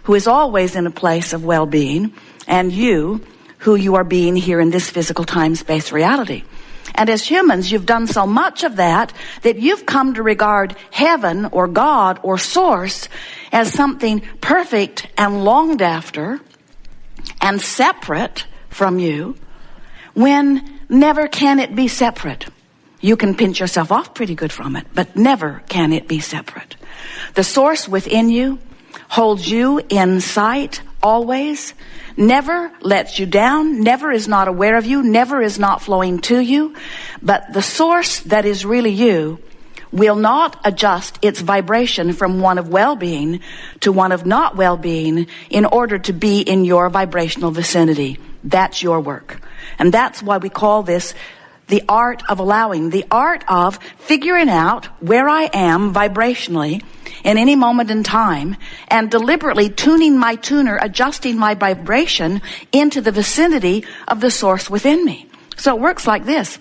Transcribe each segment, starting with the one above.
who is always in a place of well-being, and you, who you are being here in this physical time-space reality. And as humans, you've done so much of that you've come to regard heaven or God or source as something perfect and longed after and separate from you, when never can it be separate. You can pinch yourself off pretty good from it, but never can it be separate. The source within you holds you in sight always, never lets you down, never is not aware of you, never is not flowing to you. But the source that is really you will not adjust its vibration from one of well-being to one of not well-being in order to be in your vibrational vicinity. That's your work. And that's why we call this the art of allowing, the art of figuring out where I am vibrationally in any moment in time and deliberately tuning my tuner, adjusting my vibration into the vicinity of the source within me. So it works like this.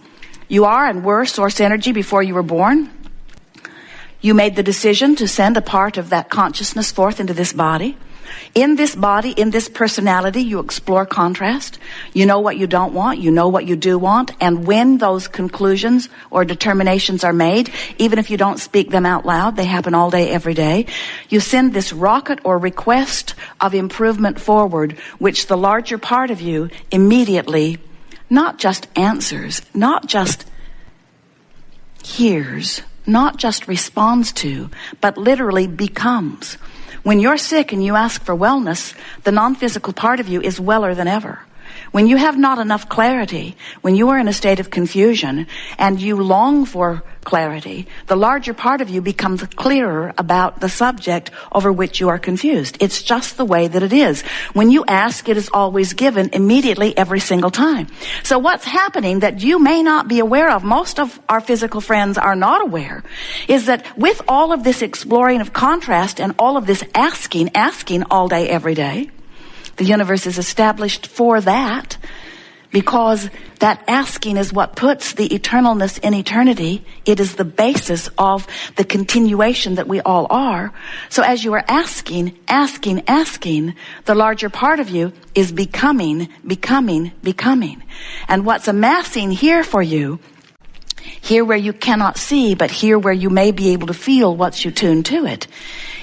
You are and were source energy before you were born. You made the decision to send a part of that consciousness forth into this body. In this body, in this personality, you explore contrast. You know what you don't want. You know what you do want. And when those conclusions or determinations are made, even if you don't speak them out loud, they happen all day, every day, you send this rocket or request of improvement forward, which the larger part of you immediately not just answers, not just hears, not just responds to, but literally becomes. When you're sick and you ask for wellness, the non-physical part of you is weller than ever. When you have not enough clarity, when you are in a state of confusion and you long for clarity, the larger part of you becomes clearer about the subject over which you are confused. It's just the way that it is. When you ask, it is always given immediately every single time. So what's happening that you may not be aware of, most of our physical friends are not aware, is that with all of this exploring of contrast and all of this asking all day, every day, the universe is established for that, because that asking is what puts the eternalness in eternity. It is the basis of the continuation that we all are. So as you are asking, the larger part of you is becoming. And what's amassing here for you, here where you cannot see, but here where you may be able to feel once you tune to it,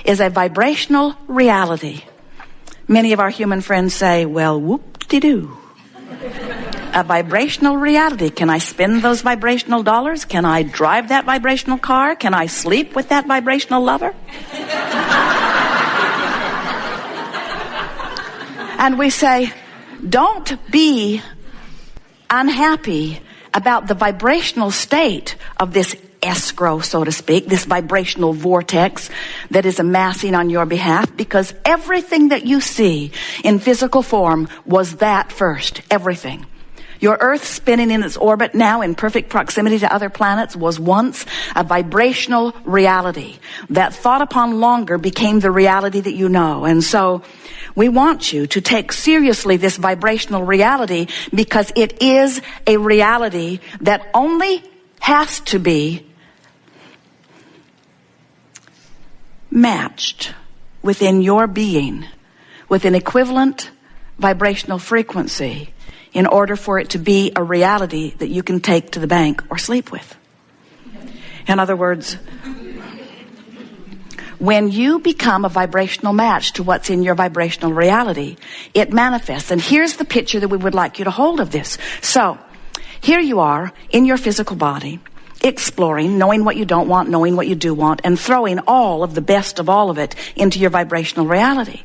is a vibrational reality. Many of our human friends say, well, whoop-de-doo. A vibrational reality. Can I spend those vibrational dollars? Can I drive that vibrational car? Can I sleep with that vibrational lover? And we say, don't be unhappy about the vibrational state of this escrow, so to speak, this vibrational vortex that is amassing on your behalf, because everything that you see in physical form was that first. Everything. Your Earth spinning in its orbit now in perfect proximity to other planets was once a vibrational reality that thought upon longer became the reality that you know. And so we want you to take seriously this vibrational reality, because it is a reality that only has to be matched within your being with an equivalent vibrational frequency in order for it to be a reality that you can take to the bank or sleep with. In other words, when you become a vibrational match to what's in your vibrational reality, it manifests. And here's the picture that we would like you to hold of this. So, here you are in your physical body, exploring, knowing what you don't want, knowing what you do want, and throwing all of the best of all of it into your vibrational reality.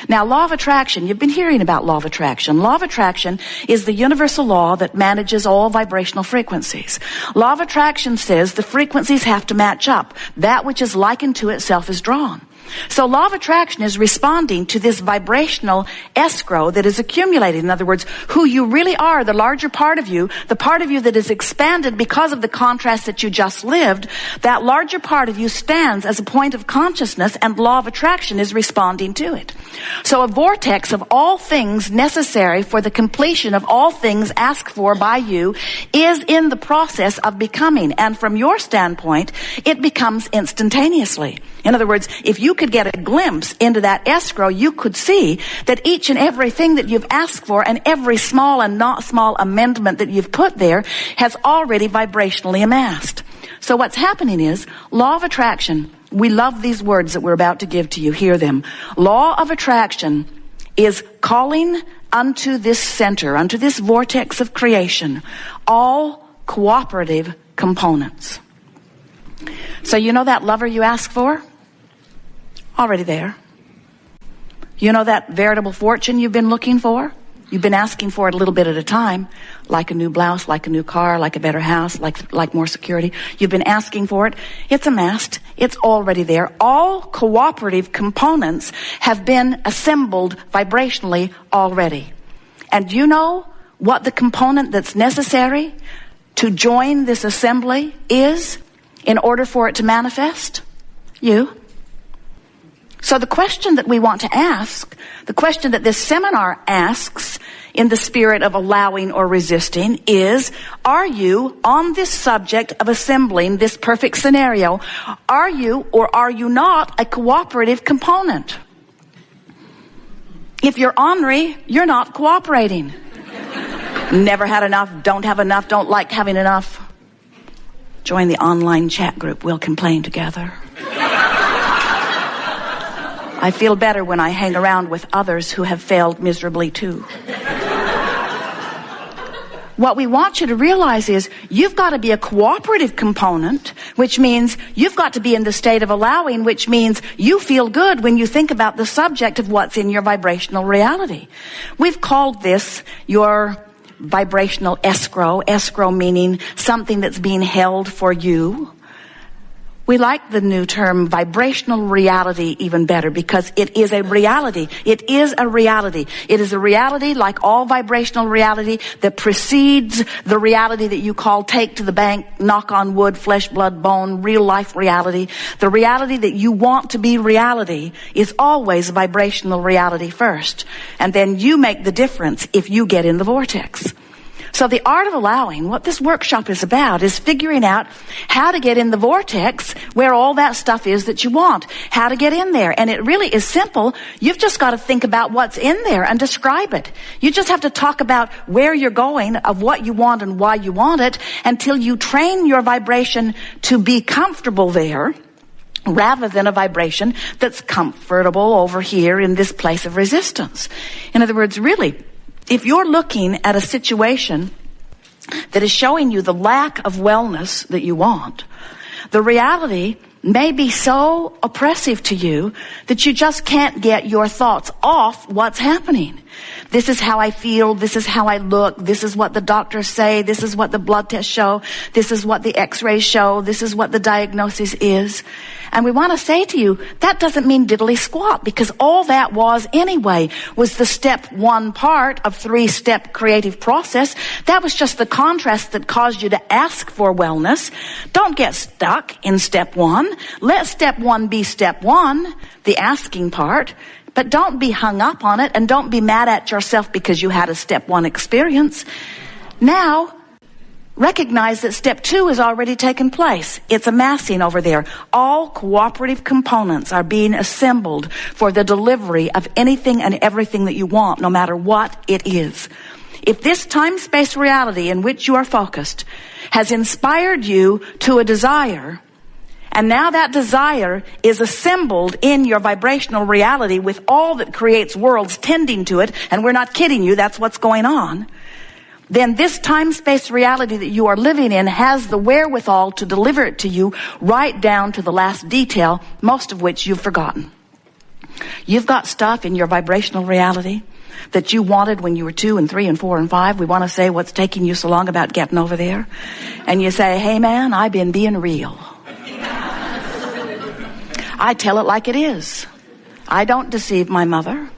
Now, law of attraction, you've been hearing about law of attraction. Law of attraction is the universal law that manages all vibrational frequencies. Law of attraction says the frequencies have to match up. That which is likened to itself is drawn. So law of attraction is responding to this vibrational escrow that is accumulated. In other words, who you really are, the larger part of you, the part of you that is expanded because of the contrast that you just lived, that larger part of you stands as a point of consciousness, and law of attraction is responding to it. So a vortex of all things necessary for the completion of all things asked for by you is in the process of becoming. And from your standpoint, it becomes instantaneously. In other words, if you could get a glimpse into that escrow, you could see that each and everything that you've asked for and every small and not small amendment that you've put there has already vibrationally amassed. So what's happening is, law of attraction. We love these words that we're about to give to you. Hear them. Law of attraction is calling unto this center, unto this vortex of creation, all cooperative components. So you know that lover you asked for? Already there. You know that veritable fortune you've been looking for? You've been asking for it a little bit at a time, like a new blouse, like a new car, like a better house, like more security. You've been asking for it. It's amassed. It's already there. All cooperative components have been assembled vibrationally already. And you know what the component that's necessary to join this assembly is in order for it to manifest? You. So the question that we want to ask, the question that this seminar asks in the spirit of allowing or resisting is, are you on this subject of assembling this perfect scenario? Are you or are you not a cooperative component? If you're ornery, you're not cooperating. Never had enough, don't have enough, don't like having enough. Join the online chat group. We'll complain together. I feel better when I hang around with others who have failed miserably too. What we want you to realize is you've got to be a cooperative component, which means you've got to be in the state of allowing, which means you feel good when you think about the subject of what's in your vibrational reality. We've called this your vibrational escrow. Escrow meaning something that's being held for you. We like the new term vibrational reality even better because it is a reality. It is a reality. It is a reality like all vibrational reality that precedes the reality that you call take to the bank, knock on wood, flesh, blood, bone, real life reality. The reality that you want to be reality is always vibrational reality first. And then you make the difference if you get in the vortex. So the art of allowing, what this workshop is about, is figuring out how to get in the vortex where all that stuff is that you want. How to get in there. And it really is simple. You've just got to think about what's in there and describe it. You just have to talk about where you're going, of what you want and why you want it, until you train your vibration to be comfortable there, rather than a vibration that's comfortable over here in this place of resistance. In other words, really, if you're looking at a situation that is showing you the lack of wellness that you want, the reality may be so oppressive to you that you just can't get your thoughts off what's happening. This is how I feel. This is how I look. This is what the doctors say. This is what the blood tests show. This is what the x-rays show. This is what the diagnosis is. And we want to say to you, that doesn't mean diddly squat, because all that was anyway was the step one part of three-step creative process. That was just the contrast that caused you to ask for wellness. Don't get stuck in step one. Let step one be step one, the asking part. But don't be hung up on it, and don't be mad at yourself because you had a step one experience. Now, recognize that step two has already taken place. It's amassing over there. All cooperative components are being assembled for the delivery of anything and everything that you want, no matter what it is. If this time-space reality in which you are focused has inspired you to a desire, and now that desire is assembled in your vibrational reality with all that creates worlds tending to it, and we're not kidding you, that's what's going on, then this time-space reality that you are living in has the wherewithal to deliver it to you right down to the last detail, most of which you've forgotten. You've got stuff in your vibrational reality that you wanted when you were 2 and 3 and 4 and 5. We want to say what's taking you so long about getting over there. And you say, hey man, I've been being real. I tell it like it is. I don't deceive my mother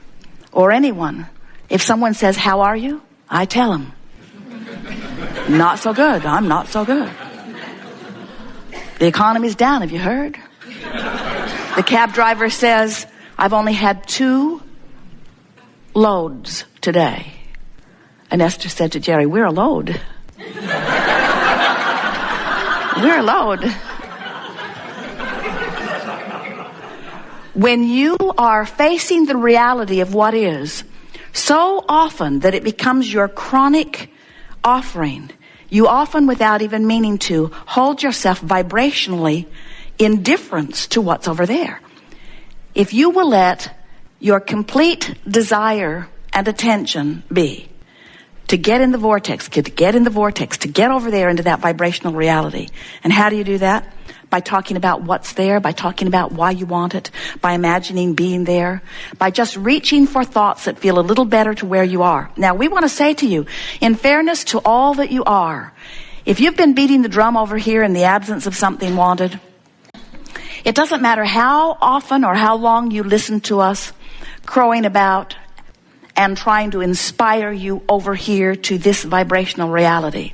or anyone. If someone says, how are you? I tell them. Not so good. I'm not so good. The economy's down. Have you heard? The cab driver says, I've only had 2 loads today. And Esther said to Jerry, we're a load. We're a load. When you are facing the reality of what is so often that it becomes your chronic offering, you often, without even meaning to, hold yourself vibrationally indifference to what's over there. If you will let your complete desire and attention be to get in the vortex, to get over there into that vibrational reality. And how do you do that? By talking about what's there, by talking about why you want it, by imagining being there, by just reaching for thoughts that feel a little better to where you are. Now, we want to say to you, in fairness to all that you are, if you've been beating the drum over here in the absence of something wanted, it doesn't matter how often or how long you listen to us crowing about and trying to inspire you over here to this vibrational reality.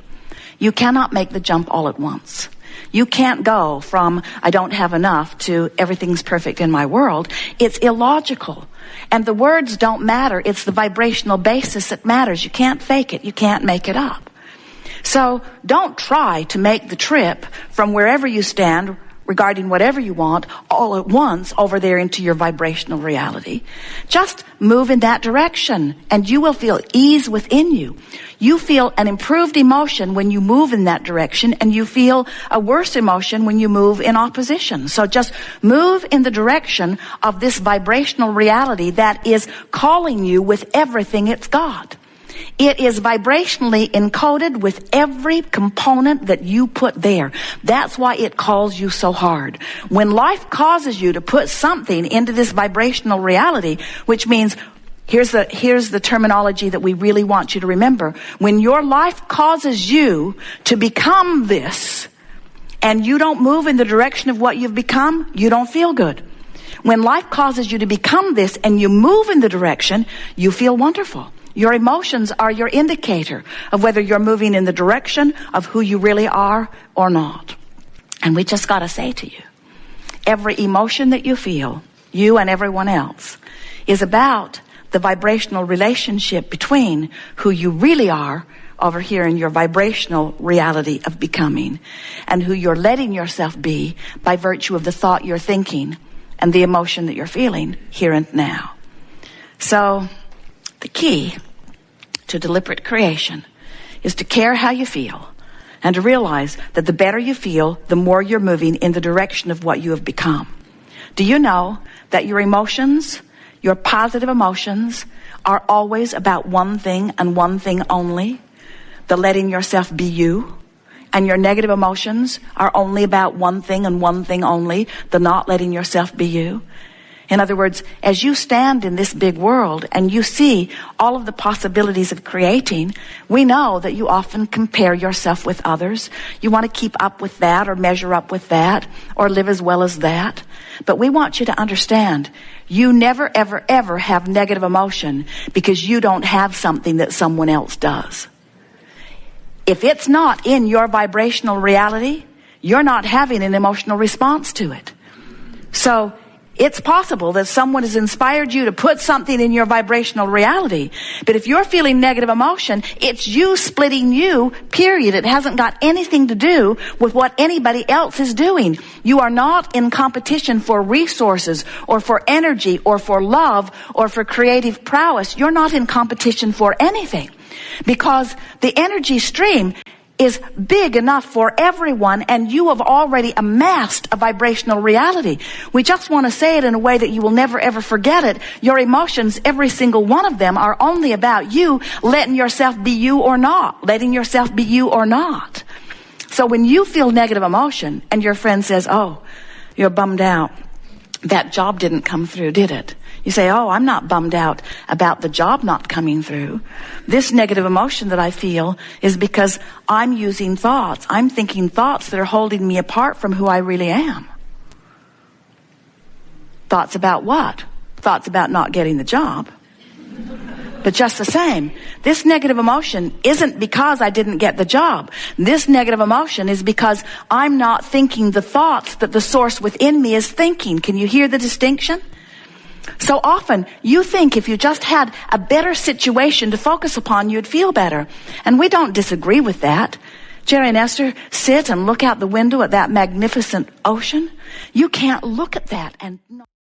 You cannot make the jump all at once. You can't go from I don't have enough to everything's perfect in my world. It's illogical. And the words don't matter. It's the vibrational basis that matters. You can't fake it. You can't make it up. So don't try to make the trip from wherever you stand regarding whatever you want all at once over there into your vibrational reality. Just move in that direction and you will feel ease within you. You feel an improved emotion when you move in that direction, and you feel a worse emotion when you move in opposition. So just move in the direction of this vibrational reality that is calling you with everything it's got. It is vibrationally encoded with every component that you put there. That's why it calls you so hard. When life causes you to put something into this vibrational reality, which means, here's the terminology that we really want you to remember. When your life causes you to become this, and you don't move in the direction of what you've become, you don't feel good. When life causes you to become this and you move in the direction, you feel wonderful. Your emotions are your indicator of whether you're moving in the direction of who you really are or not. And we just got to say to you, every emotion that you feel, you and everyone else, is about the vibrational relationship between who you really are over here in your vibrational reality of becoming, and who you're letting yourself be by virtue of the thought you're thinking and the emotion that you're feeling here and now. So the key to deliberate creation is to care how you feel and to realize that the better you feel, the more you're moving in the direction of what you have become. Do you know that your emotions, your positive emotions, are always about one thing and one thing only? The letting yourself be you. And your negative emotions are only about one thing and one thing only, the not letting yourself be you. In other words, as you stand in this big world and you see all of the possibilities of creating, we know that you often compare yourself with others. You want to keep up with that or measure up with that or live as well as that. But we want you to understand, you never, ever, ever have negative emotion because you don't have something that someone else does. If it's not in your vibrational reality, you're not having an emotional response to it. So it's possible that someone has inspired you to put something in your vibrational reality. But if you're feeling negative emotion, it's you splitting you, period. It hasn't got anything to do with what anybody else is doing. You are not in competition for resources or for energy or for love or for creative prowess. You're not in competition for anything, because the energy stream is big enough for everyone, and you have already amassed a vibrational reality. We just want to say it in a way that you will never ever forget it. Your emotions, every single one of them, are only about you letting yourself be you or not, letting yourself be you or not. So when you feel negative emotion and your friend says, oh, you're bummed out, that job didn't come through, did it? You say, oh, I'm not bummed out about the job not coming through. This negative emotion that I feel is because I'm using thoughts. I'm thinking thoughts that are holding me apart from who I really am. Thoughts about what? Thoughts about not getting the job. But just the same, this negative emotion isn't because I didn't get the job. This negative emotion is because I'm not thinking the thoughts that the source within me is thinking. Can you hear the distinction? So often, you think if you just had a better situation to focus upon, you'd feel better. And we don't disagree with that. Jerry and Esther, sit and look out the window at that magnificent ocean. You can't look at that and